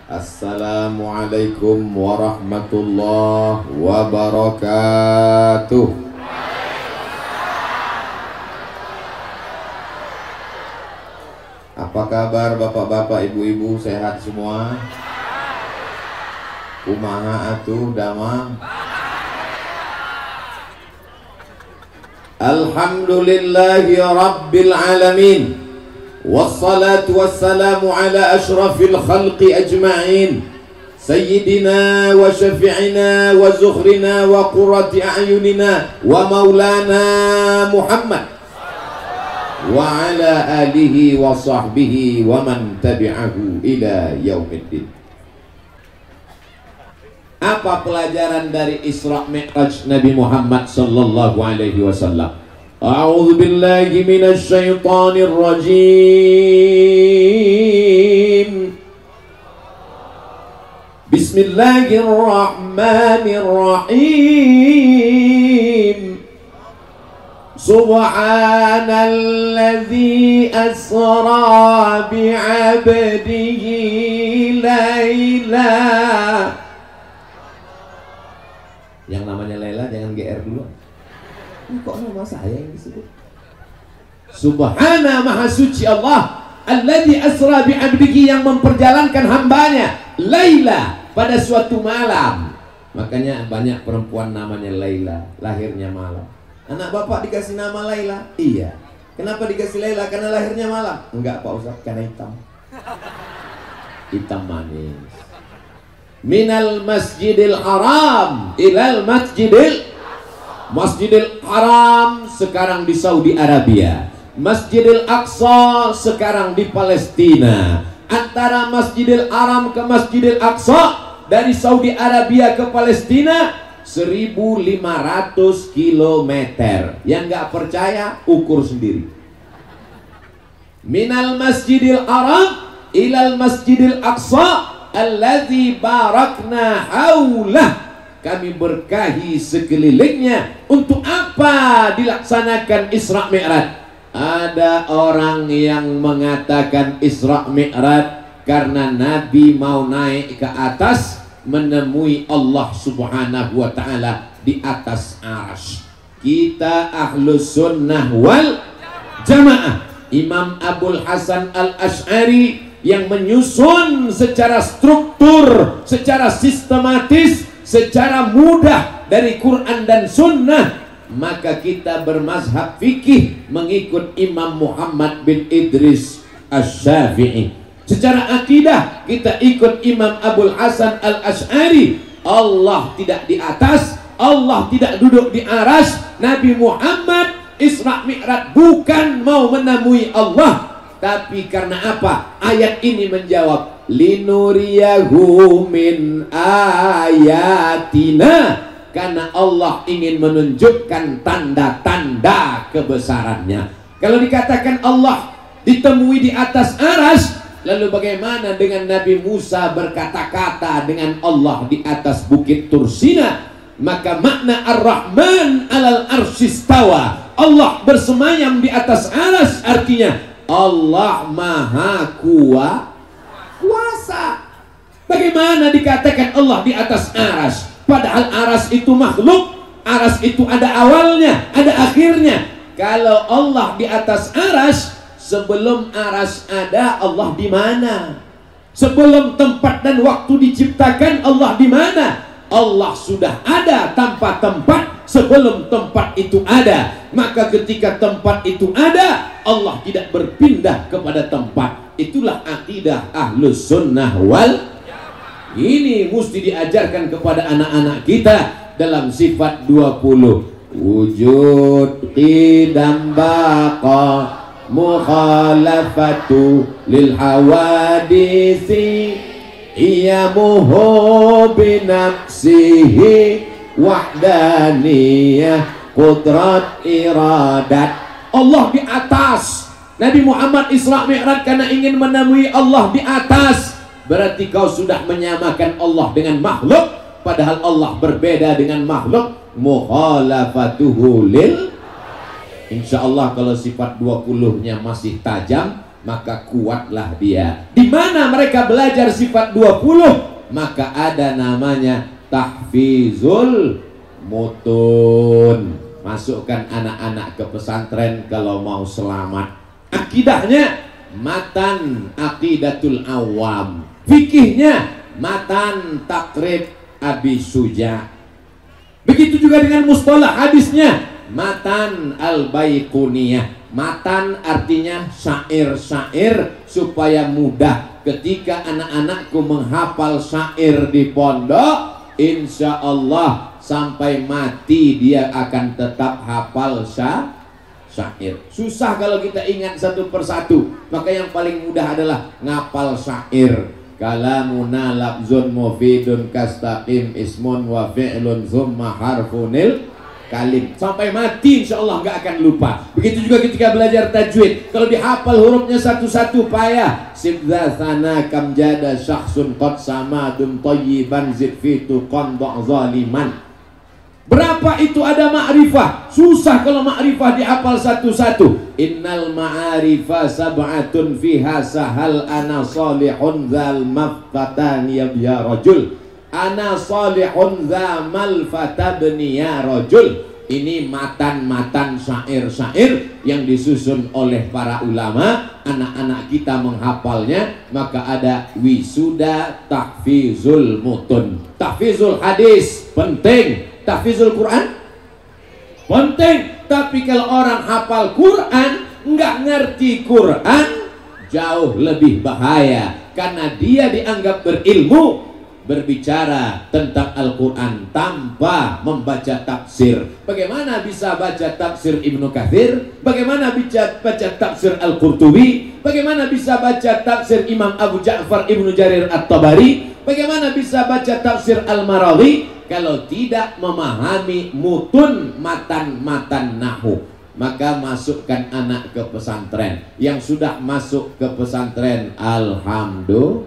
Assalamualaikum warahmatullahi wabarakatuh. Apa kabar bapak-bapak, ibu-ibu, sehat semua? Kumaha atuh damang? Alhamdulillahi rabbil alamin. Wassalatu wassalamu ala ashrafil khalqi ajma'in Sayyidina wa syafi'ina wa zukhrina wa qurrati a'yunina wa maulana Muhammad wa ala alihi wa sahbihi wa man tabi'ahu ila yaumiddin. Apa pelajaran dari Isra Mi'raj Nabi Muhammad sallallahu alaihi wasallam? A'udzu billahi minasy syaithanir rajim. Bismillahirrahmanirrahim. Subhanalladzi asra bi'abdihi laila. Yang namanya Laila jangan GR dulu. Kok nama saya yang disebut? Subhana maha suci Allah alladzi asra bi'abdihi, yang memperjalankan hambanya Laila pada suatu malam. Makanya banyak perempuan namanya Laila, lahirnya malam. Anak bapak dikasih nama Laila? Iya. Kenapa dikasih Laila? Karena lahirnya malam? Enggak Pak Ustaz, karena hitam. Hitam manis. Minal masjidil haram ilal Masjidil Haram sekarang di Saudi Arabia, Masjidil Aqsa sekarang di Palestina. Antara Masjidil Haram ke Masjidil Aqsa, dari Saudi Arabia ke Palestina 1.500 km. Yang nggak percaya ukur sendiri. Minal Masjidil Haram ilal Masjidil Aqsa alladzi barakna haulah, kami berkahi sekelilingnya. Untuk apa dilaksanakan Isra Mi'raj? Ada orang yang mengatakan Isra Mi'raj karena Nabi mau naik ke atas menemui Allah Subhanahu wa ta'ala di atas arsy. Kita ahlus sunnah wal jamaah. Imam Abul Hasan al-Ash'ari yang menyusun secara struktur, secara sistematis, secara mudah dari Quran dan Sunnah, maka kita bermazhab fikih mengikut Imam Muhammad bin Idris Asy-Syafi'i. Secara akidah kita ikut Imam Abul Hasan al-Ash'ari. Allah tidak di atas, Allah tidak duduk di arsy. Nabi Muhammad Isra Mi'raj bukan mau menemui Allah, tapi karena apa? Ayat ini menjawab, linuriyahu min ayatina, karena Allah ingin menunjukkan tanda-tanda kebesarannya. Kalau dikatakan Allah ditemui di atas arsy, lalu bagaimana dengan Nabi Musa berkata-kata dengan Allah di atas bukit Tursina? Maka makna Ar-Rahman alal arsyistawa, Allah bersemayam di atas arsy, artinya Allah maha kuasa. Bagaimana dikatakan Allah di atas arsy? Padahal arsy itu makhluk, arsy itu ada awalnya, ada akhirnya. Kalau Allah di atas arsy, sebelum arsy ada, Allah di mana? Sebelum tempat dan waktu diciptakan, Allah di mana? Allah sudah ada tanpa tempat sebelum tempat itu ada. Maka ketika tempat itu ada, Allah tidak berpindah kepada tempat. Itulah akidah ahlus sunnah wal. Ini mesti diajarkan kepada anak-anak kita dalam sifat 20. Wujud qidam baqa mukhalafatu lil hawadisi iyamuhu binafsihi wahdaniyah qudrat iradat. Allah di atas. Nabi Muhammad Isra Mi'raj karena ingin menemui Allah di atas. Berarti kau sudah menyamakan Allah dengan makhluk, padahal Allah berbeda dengan makhluk. Mukhalafatuhu lil. Insya Allah kalau sifat 20-nya masih tajam, maka kuatlah dia. Di mana mereka belajar sifat 20, maka ada namanya tahfizul mutun. Masukkan anak-anak ke pesantren kalau mau selamat. Akidahnya matan aqidatul awam, fikihnya matan takrib Abi Suja. Begitu juga dengan mustalah hadisnya matan al-baiquniyah. Matan artinya syair-syair supaya mudah ketika anak-anakku menghafal syair di pondok, insya Allah sampai mati dia akan tetap hafal syair. Susah kalau kita ingat satu persatu, maka yang paling mudah adalah ngapal syair. Kalamuna labzun mufidun kastaqim ismun wa fi'lun thumma harfunil kalim. Sampai mati insya Allah nggak akan lupa. Begitu juga ketika belajar tajwid, kalau dihafal hurufnya satu-satu payah. Sibza sana kam jada syakhsun qad samadun tayyiban zid fitu qanda zaliman. Berapa itu ada ma'rifah? Susah kalau ma'rifah dihafal satu-satu. Innal ma'arifah sab'atun fiha sahal ana salihun zal maftatani ya rajul. Ana salihun zamal fatabni ya rajul. Ini matan-matan syair-syair yang disusun oleh para ulama. Anak-anak kita menghafalnya, maka ada wisuda tahfizul mutun. Tahfizul hadis penting. Tahfizul Quran penting, tapi kalau orang hafal Quran nggak ngerti Quran, jauh lebih bahaya, karena dia dianggap berilmu berbicara tentang Al-Quran tanpa membaca tafsir. Bagaimana bisa baca tafsir Ibnu Katsir? Bagaimana bisa baca tafsir Al-Qurtubi? Bagaimana bisa baca tafsir Imam Abu Ja'far Ibnu Jarir At-Tabari? Bagaimana bisa baca tafsir Al-Marawi kalau tidak memahami mutun matan-matan nahu? Maka masukkan anak ke pesantren. Yang sudah masuk ke pesantren, alhamdulillah.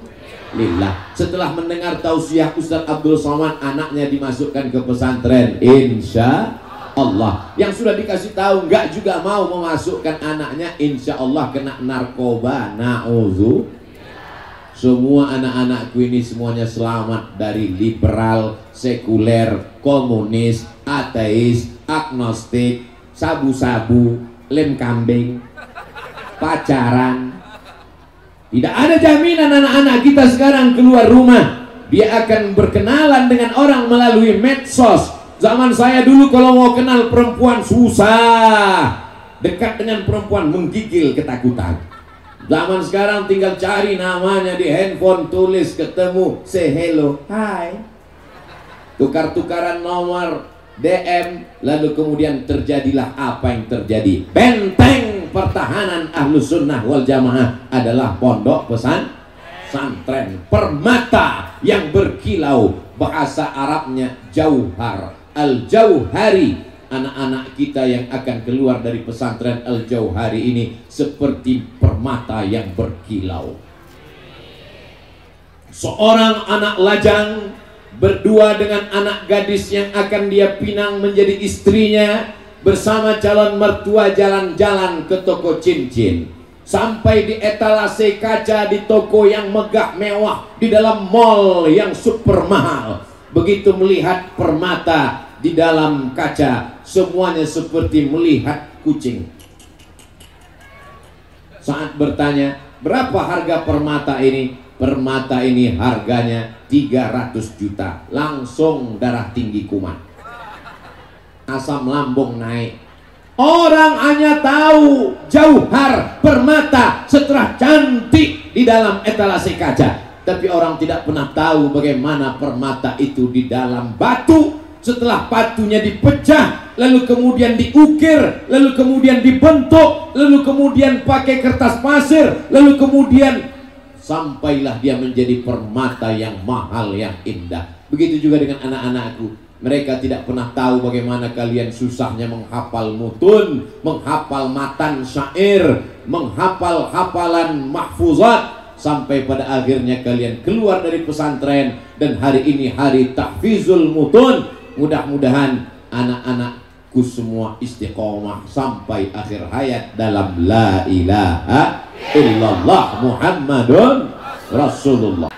Setelah mendengar tausiah Ustaz Abdul Somad, anaknya dimasukkan ke pesantren, insya Allah. Yang sudah dikasih tahu nggak juga mau memasukkan anaknya, insya Allah kena narkoba, na'udzu. Semua anak-anakku ini semuanya selamat dari liberal, sekuler, komunis, ateis, agnostik, sabu-sabu, lem kambing, pacaran. Tidak ada jaminan anak-anak kita sekarang keluar rumah dia akan berkenalan dengan orang melalui medsos. Zaman saya dulu kalau mau kenal perempuan susah, dekat dengan perempuan menggigil ketakutan. Zaman sekarang tinggal cari namanya di handphone, tulis, ketemu, say hello, hai, tukar-tukaran nomor, DM, lalu kemudian terjadilah apa yang terjadi. Benteng pertahanan Ahlus Sunnah wal Jamaah adalah pondok pesantren, permata yang berkilau, bahasa Arabnya jauhar, al-jauhari. Anak-anak kita yang akan keluar dari pesantren Al-Jauhari ini seperti permata yang berkilau. Seorang anak lajang berdua dengan anak gadis yang akan dia pinang menjadi istrinya, bersama calon mertua jalan-jalan ke toko cincin, sampai di etalase kaca di toko yang megah mewah, di dalam mall yang super mahal. Begitu melihat permata di dalam kaca, semuanya seperti melihat kucing. Saat bertanya, berapa harga permata ini? Permata ini harganya 300 juta. Langsung darah tinggi kumat, asam lambung naik. Orang hanya tahu jauhar permata setelah cantik di dalam etalase kaca, tapi orang tidak pernah tahu bagaimana permata itu di dalam batu. Setelah batunya dipecah, lalu kemudian diukir, lalu kemudian dibentuk, lalu kemudian pakai kertas pasir, lalu kemudian sampailah dia menjadi permata yang mahal, yang indah. Begitu juga dengan anak-anakku. Mereka tidak pernah tahu bagaimana kalian susahnya menghafal mutun, menghafal matan syair, menghafal hafalan mahfuzat, sampai pada akhirnya kalian keluar dari pesantren. Dan hari ini hari tahfizul mutun. Mudah-mudahan anak-anakku semua istiqomah sampai akhir hayat dalam la ilaha illallah Muhammadun Rasulullah.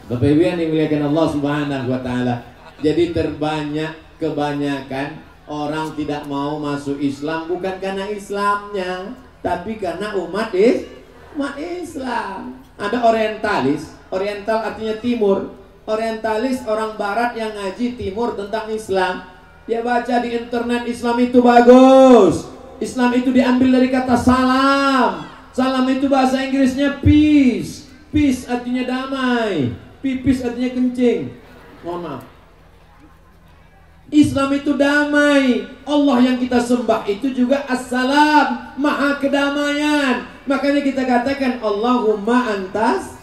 Bapak Ibu yang dimuliakan Allah Subhanahu wa taala. Jadi kebanyakan orang tidak mau masuk Islam bukan karena Islamnya, tapi karena umat Islam. Ada orientalis, oriental artinya timur. Orientalis orang barat yang ngaji timur tentang Islam. Dia baca di internet Islam itu bagus. Islam itu diambil dari kata salam. Salam itu bahasa Inggrisnya peace. Peace artinya damai. Pipis artinya kencing. Mohon maaf. Islam itu damai. Allah yang kita sembah itu juga assalam, maha kedamaian. Makanya kita katakan Allahumma antas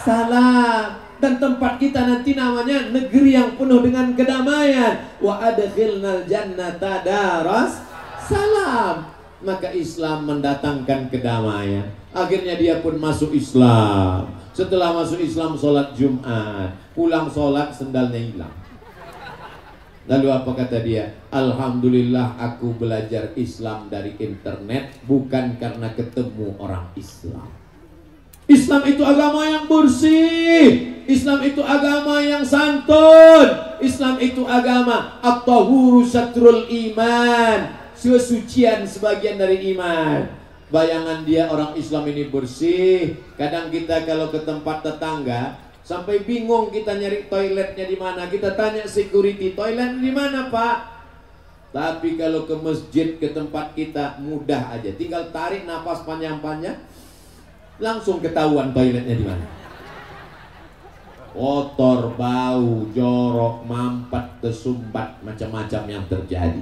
salam. Dan tempat kita nanti namanya negeri yang penuh dengan kedamaian. Wa adkhilnal jannata daras salam. Maka Islam mendatangkan kedamaian. Akhirnya dia pun masuk Islam. Setelah masuk Islam, sholat Jumat. Pulang sholat, sendalnya hilang. Lalu apa kata dia? Alhamdulillah aku belajar Islam dari internet, bukan karena ketemu orang Islam. Islam itu agama yang bersih. Islam itu agama yang santun. Islam itu agama at-tahuru syatrul iman, kesucian sebagian dari iman. Bayangan dia orang Islam ini bersih. Kadang kita kalau ke tempat tetangga sampai bingung kita nyari toiletnya di mana. Kita tanya security, toilet di mana Pak? Tapi kalau ke masjid, ke tempat kita mudah aja. Tinggal tarik nafas panjang-panjang, langsung ketahuan toiletnya di mana. Kotor, bau, jorok, mampet, kesumbat, macam-macam yang terjadi.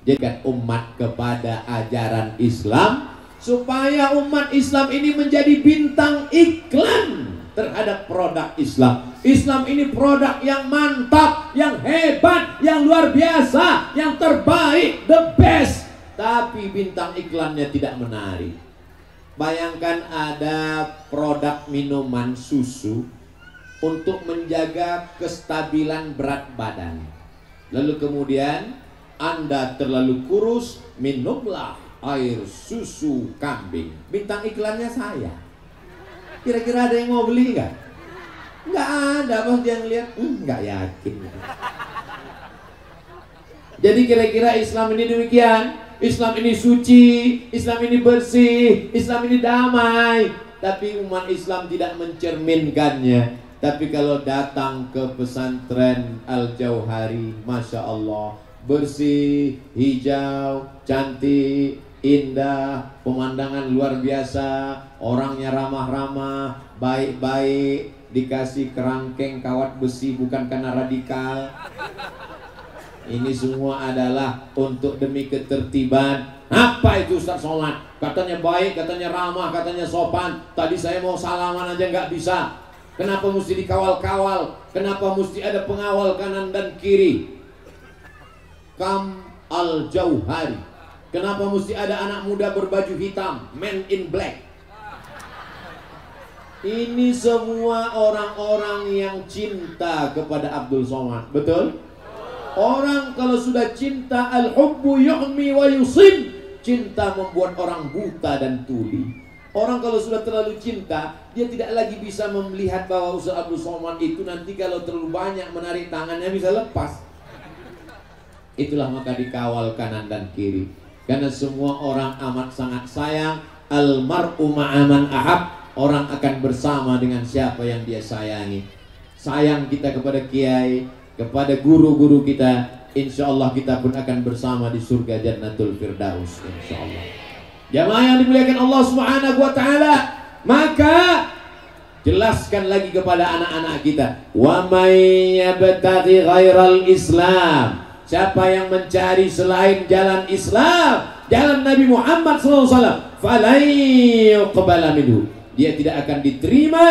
Jadikan umat kepada ajaran Islam supaya umat Islam ini menjadi bintang iklan terhadap produk Islam. Islam ini produk yang mantap, yang hebat, yang luar biasa, yang terbaik, the best. Tapi bintang iklannya tidak menarik. Bayangkan ada produk minuman susu untuk menjaga kestabilan berat badan. Lalu kemudian Anda terlalu kurus, minumlah air susu kambing. Bintang iklannya saya. Kira-kira ada yang mau beli nggak? Nggak ada, bos. Dia ngeliat, nggak yakin. Jadi kira-kira Islam ini demikian. Islam ini suci, Islam ini bersih, Islam ini damai. Tapi umat Islam tidak mencerminkannya. Tapi kalau datang ke pesantren Al-Jauhari, Masya Allah, bersih, hijau, cantik, indah, pemandangan luar biasa, orangnya ramah-ramah, baik-baik, dikasih kerangkeng kawat besi bukan karena radikal. Ini semua adalah untuk demi ketertiban. Apa itu Ustaz Somad? Katanya baik, katanya ramah, katanya sopan. Tadi saya mau salaman aja nggak bisa. Kenapa mesti dikawal-kawal? Kenapa mesti ada pengawal kanan dan kiri? Kam Al-Jauhari. Kenapa mesti ada anak muda berbaju hitam, men in black? Ini semua orang-orang yang cinta kepada Abdul Somad. Betul? Orang kalau sudah cinta, al-hubbu yu'mi wa yusim. Cinta membuat orang buta dan tuli. Orang kalau sudah terlalu cinta, dia tidak lagi bisa melihat bahwa Ustaz Abdul Somad itu nanti kalau terlalu banyak menarik tangannya bisa lepas. Itulah maka dikawal kanan dan kiri. Karena semua orang amat sangat sayang. Al-mar'u ma'aman ahab. Orang akan bersama dengan siapa yang dia sayangi. Sayang kita kepada kiai, kepada guru-guru kita, insya Allah kita pun akan bersama di surga Jannatul Firdaus, insya Allah. Jamaah yang dimuliakan Allah Subhanahu wa ta'ala, maka jelaskan lagi kepada anak-anak kita, wa may yabtaghi ghairal Islam, siapa yang mencari selain jalan Islam, jalan Nabi Muhammad SAW, falan yuqbala minhu, dia tidak akan diterima,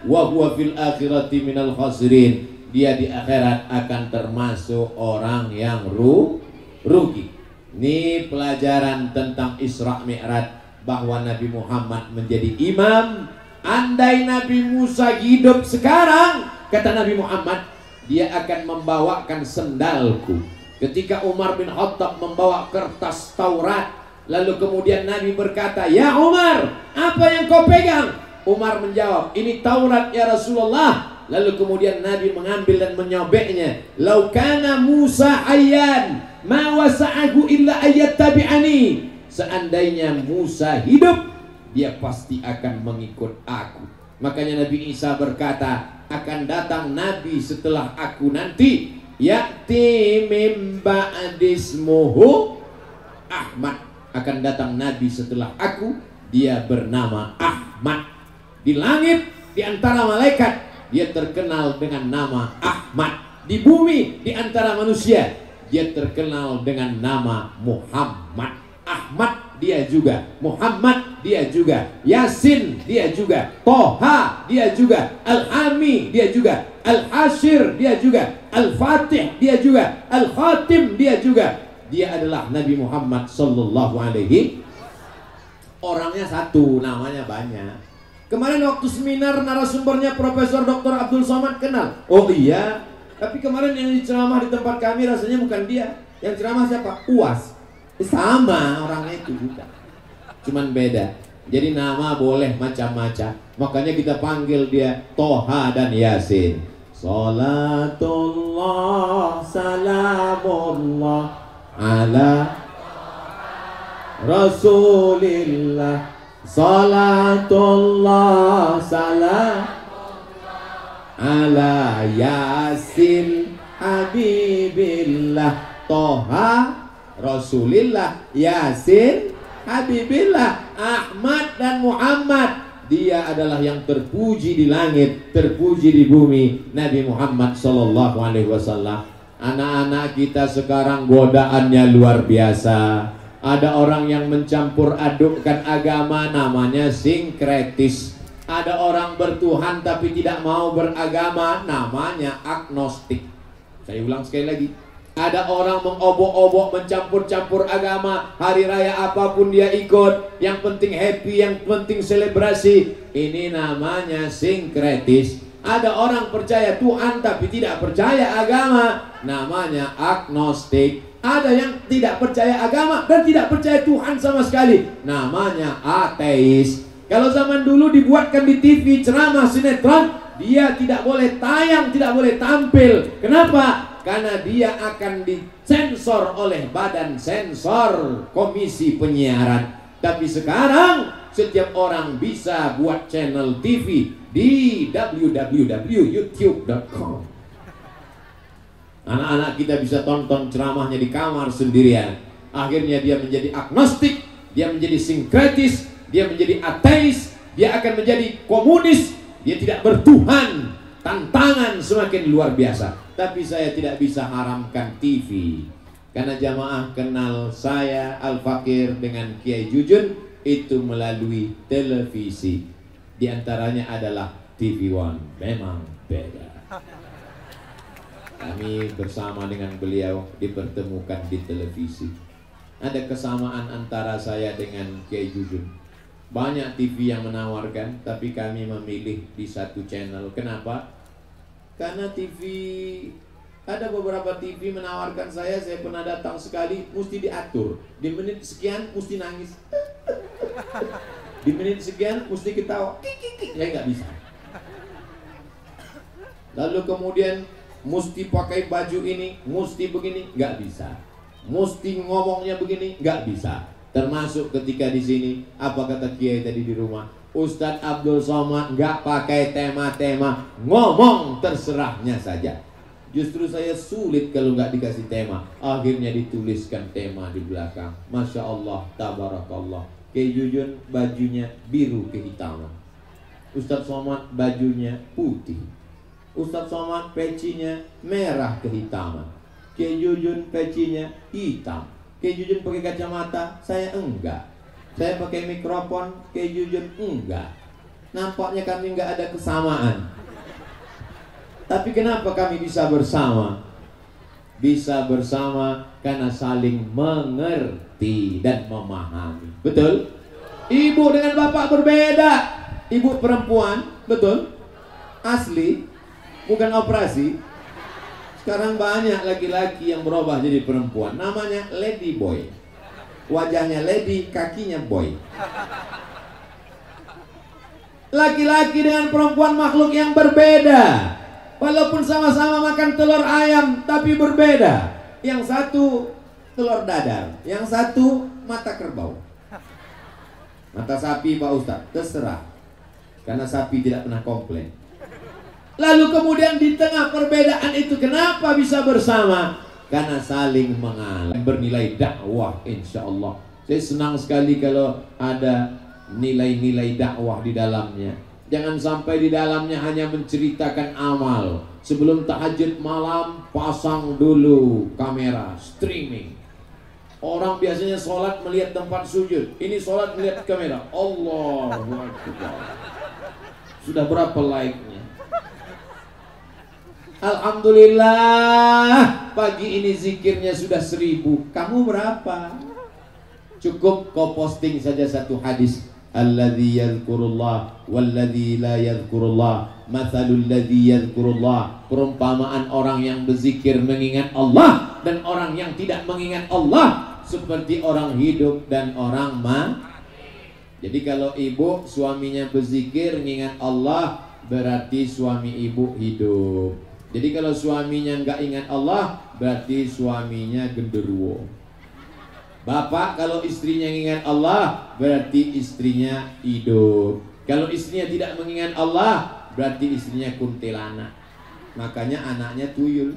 wa huwa fil akhirati minal khasirin, dia di akhirat akan termasuk orang yang rugi. Ini pelajaran tentang Isra Mi'raj, bahwa Nabi Muhammad menjadi imam. Andai Nabi Musa hidup sekarang, kata Nabi Muhammad, dia akan membawakan sendalku. Ketika Umar bin Khattab membawa kertas Taurat, lalu kemudian Nabi berkata, "Ya Umar, apa yang kau pegang?" Umar menjawab, "Ini Taurat ya Rasulullah." Lalu kemudian Nabi mengambil dan menyobeknya. "Lau kana Musa hayyan, ma wasa'ahu illa ayattabi'ani." Seandainya Musa hidup, dia pasti akan mengikut aku. Makanya Nabi Isa berkata, akan datang Nabi setelah aku nanti, ya'ti mim ba'dismuhu Ahmad. Akan datang Nabi setelah aku, dia bernama Ahmad. Di langit, di antara malaikat, dia terkenal dengan nama Ahmad. Di bumi, di antara manusia, dia terkenal dengan nama Muhammad. Ahmad dia juga, Muhammad dia juga, Yasin dia juga, Toha dia juga, Al-Ami dia juga, Al-Hashir dia juga, Al-Fatih dia juga, Al-Khatim dia juga. Dia adalah Nabi Muhammad sallallahu alaihi. Orangnya satu, namanya banyak. Kemarin waktu seminar narasumbernya Profesor Dr. Abdul Somad kenal. Oh iya, tapi kemarin yang ceramah di tempat kami rasanya bukan dia. Yang ceramah siapa? UAS. Sama orangnya itu juga, cuman beda. Jadi nama boleh macam-macam. Makanya kita panggil dia Toha dan Yasin. Salatullah salamullah ala Rasulillah. Salatullah salam ala Yasin Habibillah. Toha Rasulillah, Yasin, Habibillah, Ahmad dan Muhammad. Dia adalah yang terpuji di langit, terpuji di bumi, Nabi Muhammad sallallahu alaihi wasallam. Anak-anak kita sekarang godaannya luar biasa. Ada orang yang mencampur adukkan agama, namanya sinkretis. Ada orang bertuhan tapi tidak mau beragama, namanya agnostik. Saya ulang sekali lagi. Ada orang mengobok-obok, mencampur-campur agama. Hari raya apapun dia ikut. Yang penting happy, yang penting selebrasi. Ini namanya sinkretis. Ada orang percaya Tuhan tapi tidak percaya agama, namanya agnostik. Ada yang tidak percaya agama dan tidak percaya Tuhan sama sekali, namanya ateis. Kalau zaman dulu dibuatkan di TV ceramah sinetron, dia tidak boleh tayang, tidak boleh tampil. Kenapa? Karena dia akan disensor oleh badan sensor Komisi Penyiaran. Tapi sekarang setiap orang bisa buat channel TV di www.youtube.com. Anak-anak kita bisa tonton ceramahnya di kamar sendirian. Akhirnya dia menjadi agnostik, dia menjadi sinkretis, dia menjadi ateis, dia akan menjadi komunis, dia tidak bertuhan. Tantangan semakin luar biasa. Tapi saya tidak bisa haramkan TV, karena jamaah kenal saya Al-Fakir dengan Kiai Jujun itu melalui televisi. Di antaranya adalah TV One. Memang beda. Kami bersama dengan beliau dipertemukan di televisi. Ada kesamaan antara saya dengan Kiai Jujun. Banyak TV yang menawarkan, tapi kami memilih di satu channel. Kenapa? Karena TV, ada beberapa TV menawarkan saya pernah datang sekali, mesti diatur. Di menit sekian mesti nangis. Di menit sekian mesti ketawa. Saya nggak bisa. Lalu kemudian mesti pakai baju ini, mesti begini, nggak bisa. Mesti ngomongnya begini, nggak bisa. Termasuk ketika di sini, apa kata Kiai tadi di rumah? Ustadz Abdul Somad nggak pakai tema-tema, ngomong terserahnya saja. Justru saya sulit kalau nggak dikasih tema. Akhirnya dituliskan tema di belakang. Masya Allah, tabarakallah. Kiai Jujun bajunya biru kehitaman. Ustadz Somad bajunya putih. Ustadz Somad pecinya merah kehitaman. Kiai Jujun pecinya hitam. Kiai Jujun pakai kacamata, saya enggak. Saya pakai mikrofon, Kiai Jujun enggak. Nampaknya kami enggak ada kesamaan. Tapi kenapa kami bisa bersama? Bisa bersama karena saling mengerti dan memahami. Betul? Ibu dengan bapak berbeda. Ibu perempuan, betul? Asli, bukan operasi. Sekarang banyak laki-laki yang berubah jadi perempuan. Namanya lady boy. Wajahnya lady, kakinya boy. Laki-laki dengan perempuan makhluk yang berbeda. Walaupun sama-sama makan telur ayam, tapi berbeda. Yang satu telur dadar, yang satu mata kerbau. Mata sapi Pak Ustaz, terserah. Karena sapi tidak pernah komplain. Lalu kemudian di tengah perbedaan itu kenapa bisa bersama? Karena saling mengalah. Bernilai dakwah insya Allah. Saya senang sekali kalau ada nilai-nilai dakwah di dalamnya. Jangan sampai di dalamnya hanya menceritakan amal. Sebelum tahajud malam pasang dulu kamera streaming. Orang biasanya sholat melihat tempat sujud. Ini sholat melihat kamera. Allahu Akbar. Sudah berapa like-nya? Alhamdulillah, pagi ini zikirnya sudah 1000. Kamu berapa? Cukup kau posting saja satu hadis. Alladzi yadhkurullah walladzi la yadhkurullah mathalul ladzi yadhkurullah. Perumpamaan orang yang berzikir mengingat Allah dan orang yang tidak mengingat Allah seperti orang hidup dan orang mati. Jadi kalau ibu suaminya berzikir mengingat Allah, berarti suami ibu hidup. Jadi kalau suaminya nggak ingat Allah, berarti suaminya genderuwo. Bapak kalau istrinya mengingat Allah, berarti istrinya hidup. Kalau istrinya tidak mengingat Allah, berarti istrinya kuntilanak. Makanya anaknya tuyul.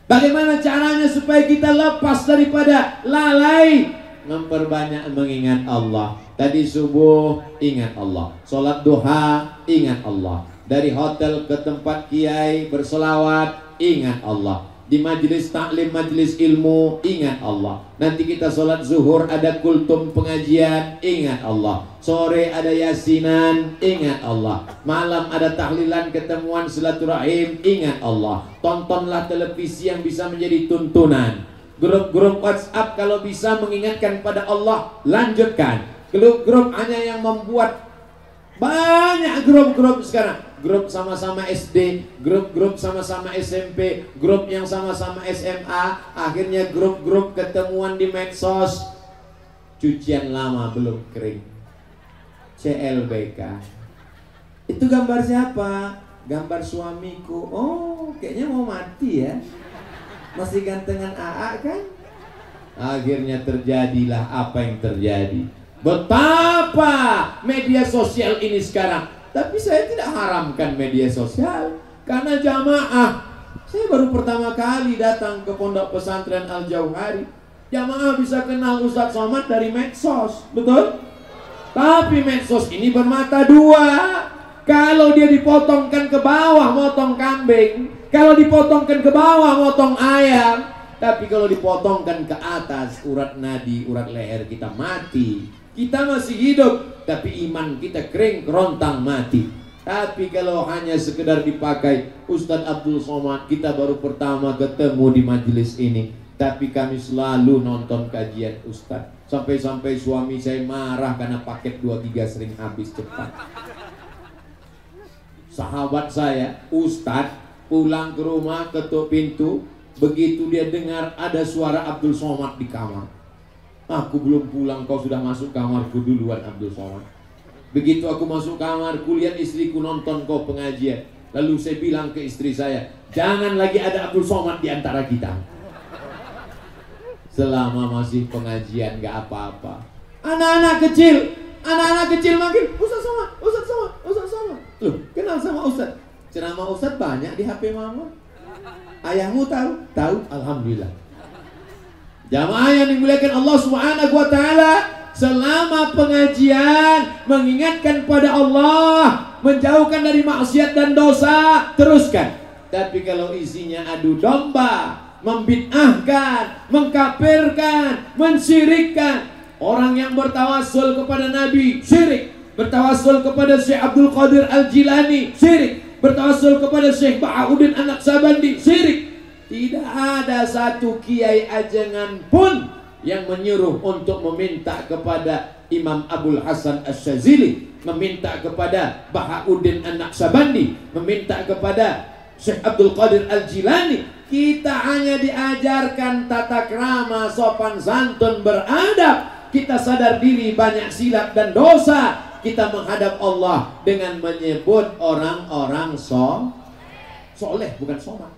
Bagaimana caranya supaya kita lepas daripada lalai? Memperbanyak mengingat Allah. Tadi subuh ingat Allah, sholat duha ingat Allah, dari hotel ke tempat kiai berselawat ingat Allah, di majelis taklim, majelis ilmu ingat Allah. Nanti kita sholat zuhur ada kultum pengajian ingat Allah, sore ada yasinan ingat Allah, malam ada tahlilan ketemuan silaturahim ingat Allah. Tontonlah televisi yang bisa menjadi tuntunan. Grup-grup WhatsApp kalau bisa mengingatkan pada Allah, lanjutkan. Grup-grup hanya yang membuat banyak grup-grup sekarang. Grup sama-sama SD, grup-grup sama-sama SMP, grup yang sama-sama SMA, akhirnya grup-grup ketemuan di medsos. Cucian lama belum kering. CLBK. Itu gambar siapa? Gambar suamiku. Oh, kayaknya mau mati ya. Masih gantengan AA kan? Akhirnya terjadilah apa yang terjadi. Betapa media sosial ini sekarang. Tapi saya tidak haramkan media sosial, karena jamaah. Saya baru pertama kali datang ke Pondok Pesantren Al-Jauhari. Jamaah bisa kenal Ustadz Somad dari medsos, betul? Tapi medsos ini bermata dua. Kalau dia dipotongkan ke bawah, motong kambing. Kalau dipotongkan ke bawah, motong ayam. Tapi kalau dipotongkan ke atas, urat nadi, urat leher kita mati. Kita masih hidup, tapi iman kita kering, kerontang, mati. Tapi kalau hanya sekedar dipakai, Ustadz Abdul Somad, kita baru pertama ketemu di majelis ini, tapi kami selalu nonton kajian Ustadz. Sampai-sampai suami saya marah karena paket 2-3 sering habis cepat. Sahabat saya, Ustadz, pulang ke rumah, ketuk pintu, begitu dia dengar ada suara Abdul Somad di kamar. Aku belum pulang, kau sudah masuk kamarku duluan Abdul Somad. Begitu aku masuk kamar, kulihat istriku nonton kau pengajian. Lalu saya bilang ke istri saya, jangan lagi ada Abdul Somad di antara kita. Selama masih pengajian gak apa-apa. Anak-anak kecil makin Ustaz Somad, Ustaz Somad, Ustaz Somad. Loh, kenal sama Ustaz? Ceramah Ustaz banyak di HP mama. Ayahmu tahu? Tahu, alhamdulillah. Jamaah yang dimuliakan Allah Subhanahu wa taala, selama pengajian mengingatkan pada Allah, menjauhkan dari maksiat dan dosa, teruskan. Tapi kalau isinya adu domba, membid'ahkan, mengkafirkan, mensyirikkan, orang yang bertawassul kepada Nabi syirik, bertawassul kepada Syekh Abdul Qadir Al-Jilani syirik, bertawassul kepada Syekh Bahauddin An-Naqsabandi syirik. Tidak ada satu kiai ajengan pun yang menyuruh untuk meminta kepada Imam Abul Hasan Asy-Syadzili, meminta kepada Bahauddin An-Naqsabandi, meminta kepada Syekh Abdul Qadir Al-Jilani, kita hanya diajarkan tata krama, sopan santun, beradab. Kita sadar diri banyak silap dan dosa. Kita menghadap Allah dengan menyebut orang-orang soleh, bukan somat.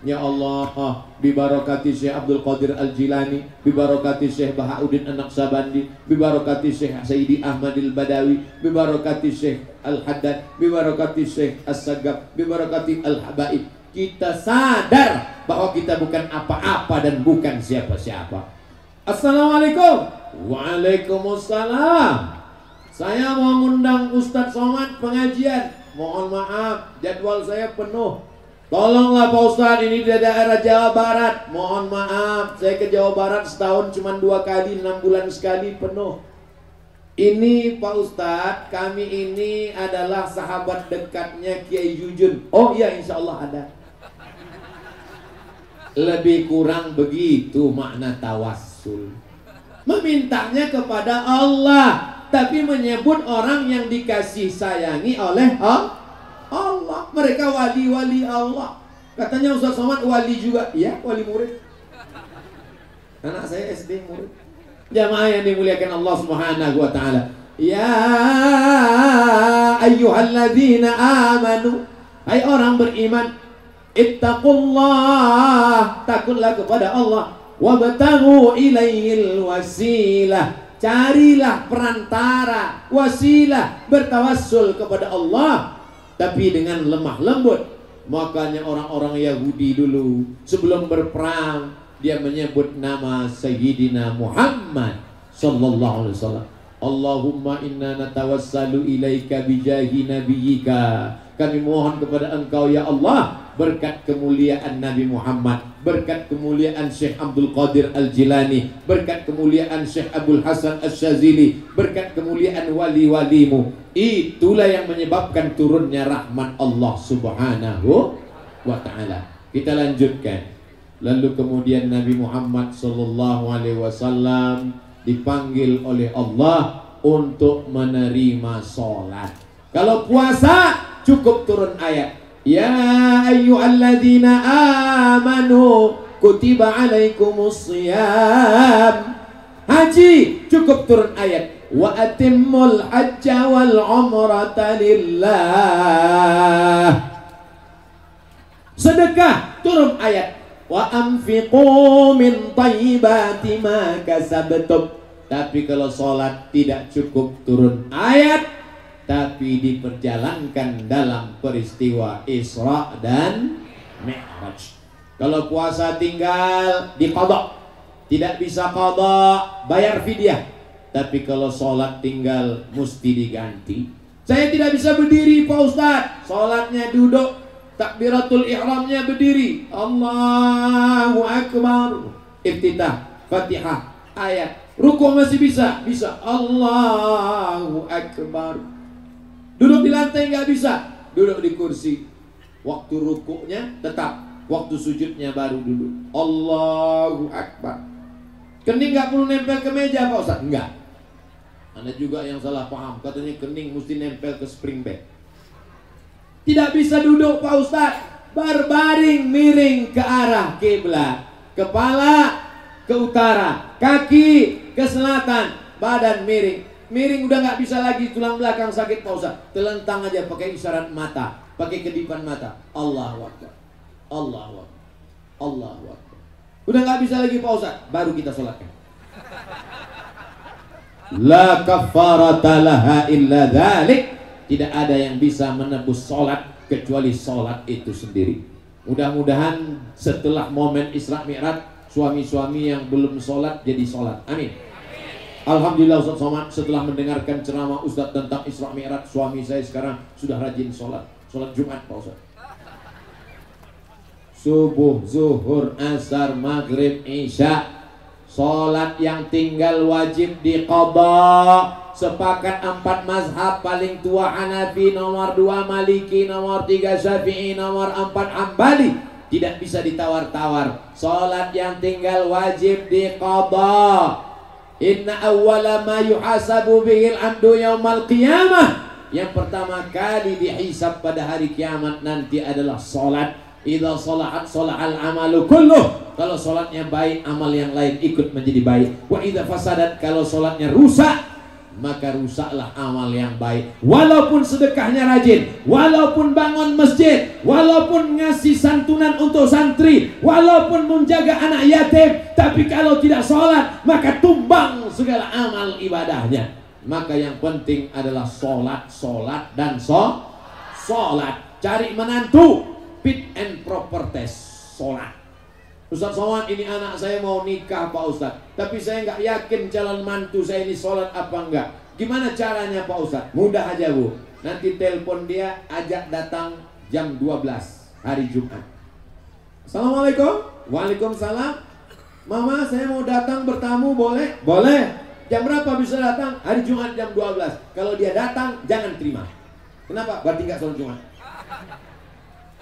Ya Allah, bibarakati Syekh Abdul Qadir Al-Jilani, bibarakati Syekh Bahauddin An-Naqsabandi, bibarakati Syekh Sayyidi Ahmadil Badawi, bibarakati Syekh Al-Haddad, bibarakati Syekh As-Sagab, bibarakati Al-Habaib. Kita sadar bahwa kita bukan apa-apa dan bukan siapa-siapa. Assalamualaikum. Waalaikumsalam. Saya mau ngundang Ustadz Somad pengajian. Mohon maaf, jadwal saya penuh. Tolonglah Pak Ustadz, ini di daerah Jawa Barat. Mohon maaf, saya ke Jawa Barat setahun cuma 2 kali, 6 bulan sekali penuh. Ini Pak Ustadz, kami ini adalah sahabat dekatnya Kiai Jujun. Oh iya, insya Allah ada. Lebih kurang begitu makna tawassul. Memintanya kepada Allah, tapi menyebut orang yang dikasih sayangi oleh Allah. Mereka wali-wali Allah. Katanya Ustaz Somad wali juga. Ya, wali murid. Anak saya SD murid. Jamaah yang dimuliakan Allah Subhanahu wa taala. Ya ayyuhalladzina amanu, hai orang beriman, ittaqullah, takutlah kepada Allah, wabtaghu ilaihil wasilah, carilah perantara, wasilah, bertawassul kepada Allah, tapi dengan lemah lembut. Makanya orang-orang Yahudi dulu sebelum berperang dia menyebut nama Sayyidina Muhammad sallallahu alaihi wasallam. Allahumma inna natawassalu ilaika bijahi nabiyyika. Kami mohon kepada Engkau ya Allah berkat kemuliaan Nabi Muhammad, berkat kemuliaan Syekh Abdul Qadir Al-Jilani, berkat kemuliaan Syekh Abdul Hasan Asy-Syadzili, berkat kemuliaan wali-walimu. Itulah yang menyebabkan turunnya rahmat Allah Subhanahu wa ta'ala. Kita lanjutkan. Lalu kemudian Nabi Muhammad sallallahu alaihi wasallam dipanggil oleh Allah untuk menerima sholat. Kalau puasa cukup turun ayat, ya ayyuhalladzina amanu kutiba alaikumus shiyam. Haji cukup turun ayat, wa atimmul hajja wal umrata lillah. Sedekah turun ayat, wa anfiqu min thayyibati ma kasabtum. Tapi kalau sholat tidak cukup turun ayat, tapi diperjalankan dalam peristiwa Isra dan Mi'raj. Kalau puasa tinggal diqadha, tidak bisa qadha, bayar fidyah. Tapi kalau sholat tinggal mesti diganti. Saya tidak bisa berdiri Pak Ustadz, sholatnya duduk, takbiratul ihramnya berdiri, Allahu Akbar, iftitah, Fatihah, ayat, ruku masih bisa, Allahu Akbar. Duduk di lantai nggak bisa, duduk di kursi. Waktu rukuknya tetap, waktu sujudnya baru duduk, Allahu Akbar. Kening nggak perlu nempel ke meja Pak Ustadz? Enggak. Ada juga yang salah paham, katanya kening mesti nempel ke spring bed. Tidak bisa duduk Pak Ustadz, berbaring miring ke arah kiblat, kepala ke utara, kaki ke selatan, badan miring. Miring udah nggak bisa lagi, tulang belakang sakit Pak Ustadz. Telentang aja pakai isyarat mata, pakai kedipan mata. Allahu Akbar, Allahu Akbar, Allahu Akbar. Udah nggak bisa lagi Pak Ustadz, baru kita sholatkan. La kafarata laha illa dzalik. Tidak ada yang bisa menebus sholat kecuali sholat itu sendiri. Mudah-mudahan setelah momen Isra Mi'raj, suami-suami yang belum sholat jadi sholat. Amin. Alhamdulillah Ustaz Somad, setelah mendengarkan ceramah Ustaz tentang Isra Mi'raj, suami saya sekarang sudah rajin sholat. Sholat Jumat Pak Ustaz. Subuh, zuhur, asar, maghrib, isya. Sholat yang tinggal wajib diqadha. Sepakat 4 mazhab, paling tua Hanafi, nomor 2 Maliki, nomor 3 Syafi'i, nomor 4 Hambali. Tidak bisa ditawar-tawar. Sholat yang tinggal wajib diqadha. Inna awwala ma yuhasabu bihil abdu yaumal qiyamah Yang pertama kali dihisab pada hari kiamat nanti adalah salat. Idza salahat salahal amalu kulluh. Kalau salatnya baik, amal yang lain ikut menjadi baik. Wa idza fasadat, kalau salatnya rusak, maka rusaklah amal yang baik. Walaupun sedekahnya rajin, walaupun bangun masjid, walaupun ngasih santunan untuk santri, walaupun menjaga anak yatim, tapi kalau tidak salat, maka tumbang segala amal ibadahnya. Maka yang penting adalah salat, salat dan salat. Cari menantu, fit and proper test, salat. Ustaz Somad, ini anak saya mau nikah Pak Ustaz, tapi saya nggak yakin calon mantu saya ini sholat apa enggak. Gimana caranya Pak Ustaz? Mudah aja Bu, nanti telepon dia, ajak datang jam 12 hari Jumat. Assalamualaikum. Waalaikumsalam. Mama, saya mau datang bertamu, boleh? Boleh. Jam berapa bisa datang? Hari Jumat jam 12. Kalau dia datang, jangan terima. Kenapa? Berarti nggak sholat Jumat.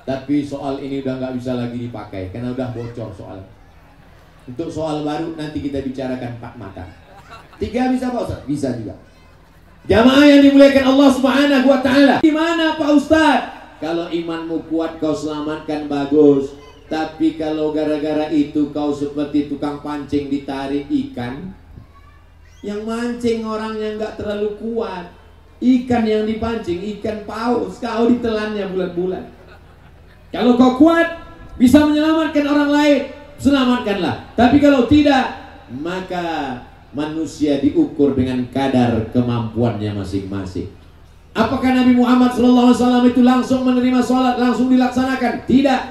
Tapi soal ini udah nggak bisa lagi dipakai karena udah bocor soalnya. Untuk soal baru nanti kita bicarakan Pak Mata. 3 bisa Pak Ustaz? Bisa juga. Jamaah yang dimuliakan Allah Subhanahu wa taala. Gimana Pak Ustaz? Kalau imanmu kuat kau selamatkan, bagus. Tapi kalau gara-gara itu kau seperti tukang pancing ditarik ikan, yang mancing orang yang nggak terlalu kuat, ikan yang dipancing ikan paus, kau ditelannya bulat-bulat. Kalau kau kuat, bisa menyelamatkan orang lain, selamatkanlah. Tapi kalau tidak, maka manusia diukur dengan kadar kemampuannya masing-masing. Apakah Nabi Muhammad SAW itu langsung menerima sholat, langsung dilaksanakan? Tidak.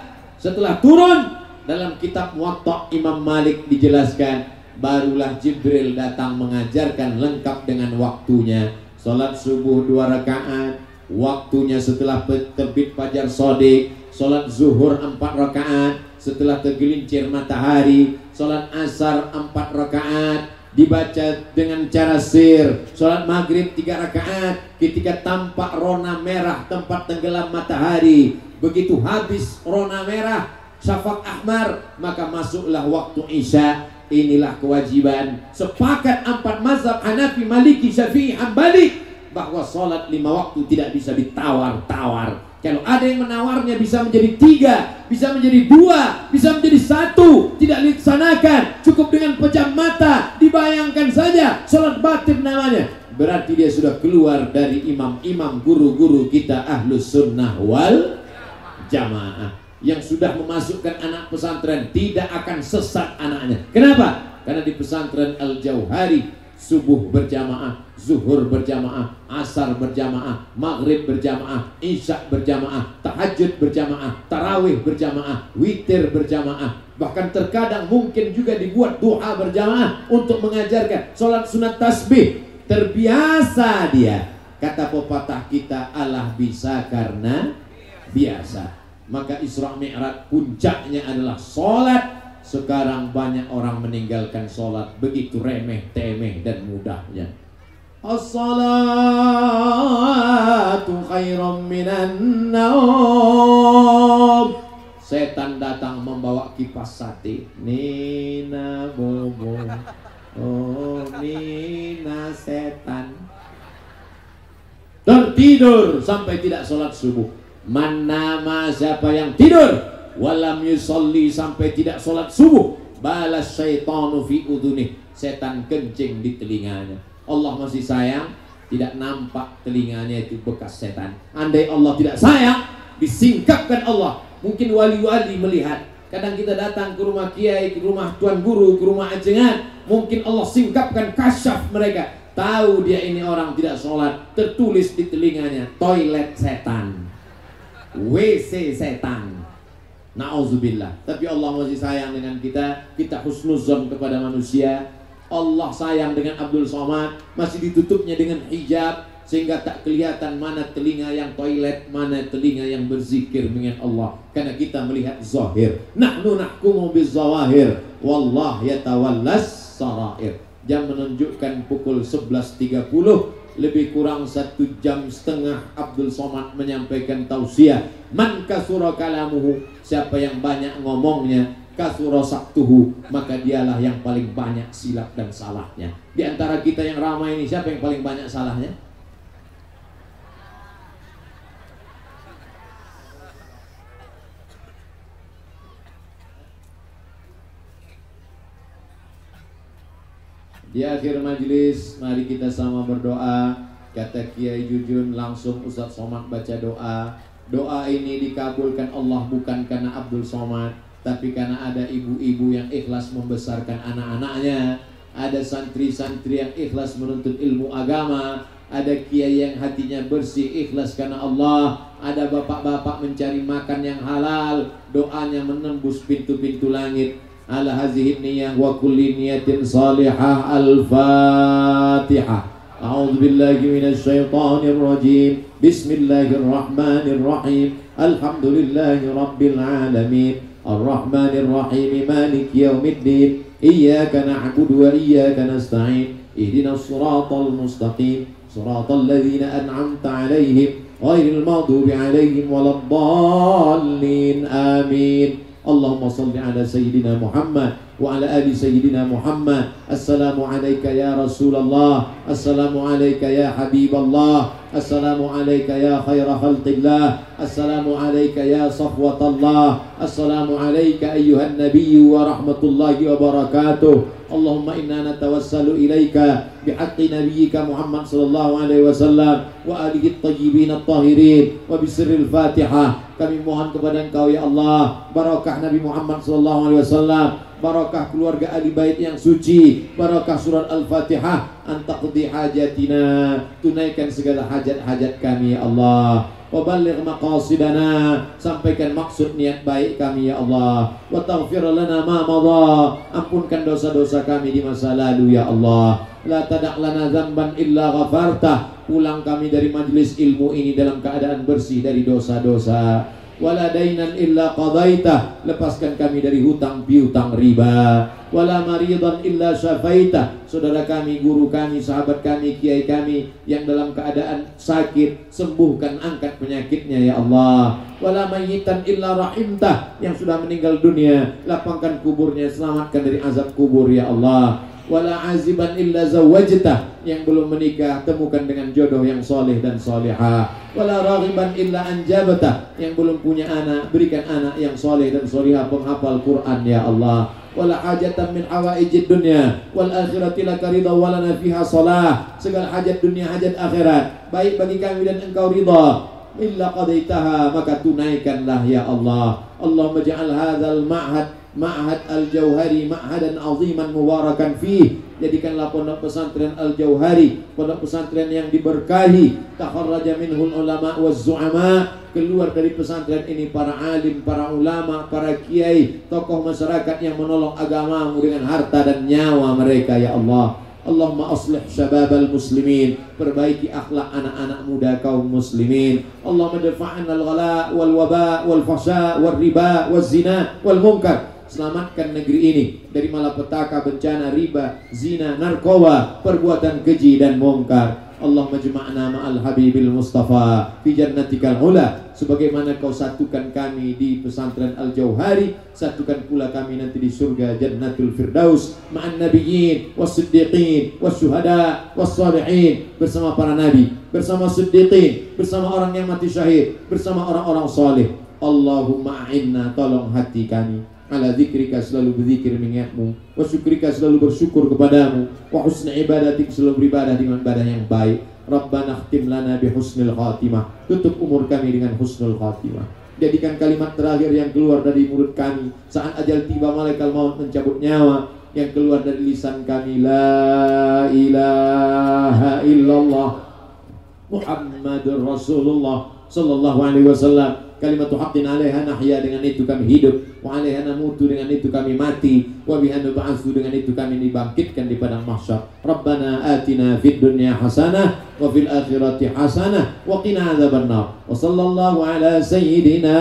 Setelah turun, dalam kitab Muwatta Imam Malik dijelaskan, barulah Jibril datang mengajarkan lengkap dengan waktunya. Sholat subuh 2 rakaat, waktunya setelah terbit fajar shadiq. Sholat zuhur 4 rakaat setelah tergelincir matahari. Sholat asar 4 rakaat dibaca dengan cara sir. Sholat maghrib 3 rakaat ketika tampak rona merah tempat tenggelam matahari. Begitu habis rona merah, syafaq ahmar, maka masuklah waktu isya. Inilah kewajiban. Sepakat 4 mazhab Hanafi, Maliki, Syafi'i, Hambali bahwa sholat 5 waktu tidak bisa ditawar-tawar. Kalau ada yang menawarnya bisa menjadi 3, bisa menjadi 2, bisa menjadi 1, tidak dilaksanakan, cukup dengan pejam mata, dibayangkan saja, sholat batin namanya. Berarti dia sudah keluar dari imam-imam guru-guru kita Ahlus Sunnah wal Jamaah. Yang sudah memasukkan anak pesantren tidak akan sesat anaknya. Kenapa? Karena di pesantren Al-Jauhari subuh berjamaah, zuhur berjamaah, asar berjamaah, maghrib berjamaah, isya berjamaah, tahajud berjamaah, tarawih berjamaah, witir berjamaah. Bahkan terkadang mungkin juga dibuat duha berjamaah untuk mengajarkan sholat sunat tasbih. Terbiasa dia. Kata pepatah kita, Allah bisa karena biasa. Maka Isra Mi'raj puncaknya adalah sholat. Sekarang banyak orang meninggalkan sholat begitu remeh, temeh dan mudahnya. As-salatu khairum minan naum. Setan datang membawa kipas sate. Nina bobo, oh Nina setan. Tertidur sampai tidak sholat subuh. Manama, siapa yang tidur walam yusolli sampai tidak sholat subuh, balas syaitanu fi udhunih, setan kencing di telinganya. Allah masih sayang, tidak nampak telinganya itu bekas setan. Andai Allah tidak sayang, disingkapkan Allah. Mungkin wali-wali melihat. Kadang kita datang ke rumah kiai, ke rumah tuan guru, ke rumah ajengan, mungkin Allah singkapkan, kasyaf mereka. Tahu dia ini orang tidak sholat, tertulis di telinganya, toilet setan, WC setan. Na'udzubillah. Tapi Allah masih sayang dengan kita. Kita husnuzon kepada manusia. Allah sayang dengan Abdul Somad, masih ditutupnya dengan hijab sehingga tak kelihatan mana telinga yang toilet, mana telinga yang berzikir mengingat Allah. Karena kita melihat zahir. Nahnu nahkumu bizzawahir, wallah yatawallas sarair. Jam menunjukkan pukul 11.30, lebih kurang 1 jam setengah Abdul Somad menyampaikan tausiah. Man kasura kalamuhu, siapa yang banyak ngomongnya, kasura saktuhu, maka dialah yang paling banyak silap dan salahnya. Di antara kita yang ramai ini, siapa yang paling banyak salahnya? Di akhir majelis, mari kita sama berdoa. Kata Kiai Jujun, langsung Ustadz Somad baca doa. Doa ini dikabulkan Allah bukan karena Abdul Somad, tapi karena ada ibu-ibu yang ikhlas membesarkan anak-anaknya, ada santri-santri yang ikhlas menuntut ilmu agama, ada kiai yang hatinya bersih ikhlas karena Allah, ada bapak-bapak mencari makan yang halal, doanya menembus pintu-pintu langit. Ala hazihi niyah wa kulli niyatin salihah. Al-Fatihah. A'udzu billahi minasy syaithanir rajim. Bismillahirrahmanirrahim. Alhamdulillahi rabbil alamin. Ar-Rahmanir Rahim. Maliki yaumiddin. Iyyaka na'budu wa iyyaka nasta'in. Ihdinas siratal mustaqim. Siratal ladzina an'amta 'alaihim ghairil maghdubi 'alaihim waladdallin. Amin. Allahumma salli ala Sayyidina Muhammad wa ala ali Sayyidina Muhammad. Assalamu alayka ya Rasulullah. Assalamu alayka ya Habiballah. Assalamu alayka ya khaira khalqillah. Assalamu alayka ya safwatallah. Assalamu alayka ayyuhan nabiyyu wa rahmatullahi wa barakatuh. Allahumma inna natawassalu ilaika bihaqqi nabiyyika Muhammad sallallahu alaihi wasallam wa alihi at-tayyibin at-tahirin wa bisirril Fatihah. Kami mohon kepada Engkau ya Allah, barakah Nabi Muhammad sallallahu alaihi wasallam, barakah keluarga ahli bait yang suci, barakah surat Al-Fatihah. Antaqdi hajatina, tunaikan segala hajat-hajat kami ya Allah. Wa balligh maqasidana, sampaikan maksud niat baik kami ya Allah. Wa taghfir lana ma madha, ampunkan dosa-dosa kami di masa lalu ya Allah. La tada' lana dzamban illa ghafartah, pulang kami dari majelis ilmu ini dalam keadaan bersih dari dosa-dosa. Wala dainan illa qadaitah, lepaskan kami dari hutang piutang riba. Wala maridan illa syafaitah, saudara kami, guru kami, sahabat kami, kiai kami yang dalam keadaan sakit, sembuhkan, angkat penyakitnya ya Allah. Wala mayyitan illa rahimtah, yang sudah meninggal dunia, lapangkan kuburnya, selamatkan dari azab kubur ya Allah. Wala aziban illa zawajtah, yang belum menikah temukan dengan jodoh yang soleh dan solehah. Wala raghiban illa anjabtah, yang belum punya anak berikan anak yang soleh dan solehah penghafal Quran ya Allah. Wala hajatan min hawaijid dunya wal akhirati laka ridha wa lana fiha salah, segala hajat dunia hajat akhirat baik bagi kami dan Engkau ridha, illa qadaitaha, maka tunaikanlah ya Allah. Allahumma ja'al hadzal ma'had al-Jauhari ma'hadan aziman mubarakan fih, jadikanlah pondok pesantren Al-Jauhari pondok pesantren yang diberkahi. Takharraja minhul ulama waz zu'ama, keluar dari pesantren ini para alim, para ulama, para kiai, tokoh masyarakat yang menolong agamamu dengan harta dan nyawa mereka ya Allah. Allahumma aslih syababal muslimin, perbaiki akhlak anak-anak muda kaum muslimin. Allahumma dafa'an al-ghala wal waba wal fahsya wal riba wal zina wal munkar, selamatkan negeri ini dari malapetaka, bencana, riba, zina, narkoba, perbuatan keji dan mungkar. Allahumma jma'na ma'al habibil mustafa fi jannatikal ula, sebagaimana Kau satukan kami di pesantren Al-Jauhari, satukan pula kami nanti di surga Jannatul Firdaus ma'an nabiyyin was-siddiqin was-syuhada was-salihin, bersama para nabi, bersama siddiqin, bersama orang yang mati syahid, bersama orang-orang saleh. Allahumma a'inna, tolong hati kami ala zikrika, selalu berzikir mengingatmu, wa syukrika, selalu bersyukur kepadamu, wa husni ibadatik, selalu beribadah dengan ibadah yang baik. Rabbana khtim lana bi husnil khatimah, tutup umur kami dengan husnul khatimah. Jadikan kalimat terakhir yang keluar dari mulut kami saat ajal tiba malaikat maut mencabut nyawa, yang keluar dari lisan kami la ilaha illallah Muhammadur Rasulullah sallallahu alaihi wasallam. Kalimatu haqqin 'alaiha nahya, dengan itu kami hidup, wa 'alaiha namutu, dengan itu kami mati, wa biha nub'atsu, dengan itu kami dibangkitkan di padang mahsyar. Rabbana atina fid dunya hasanah wa fil akhirati hasanah wa qina adzabannar. Wa sallallahu ala sayyidina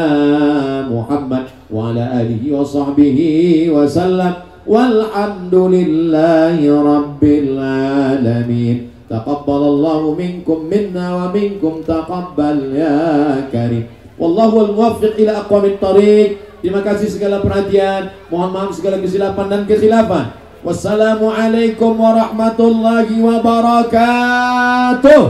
Muhammad wa ala alihi wa sahbihi wa sallam. Walhamdulillahi rabbil alamin. Taqabbalallahu minkum minna wa minkum taqabbal ya karim. Wallahu al-muwaffiq ila aqwamit thariq. Terima kasih segala perhatian. Mohon maaf segala kesilapan dan kekhilafan. Wassalamualaikum warahmatullahi wabarakatuh.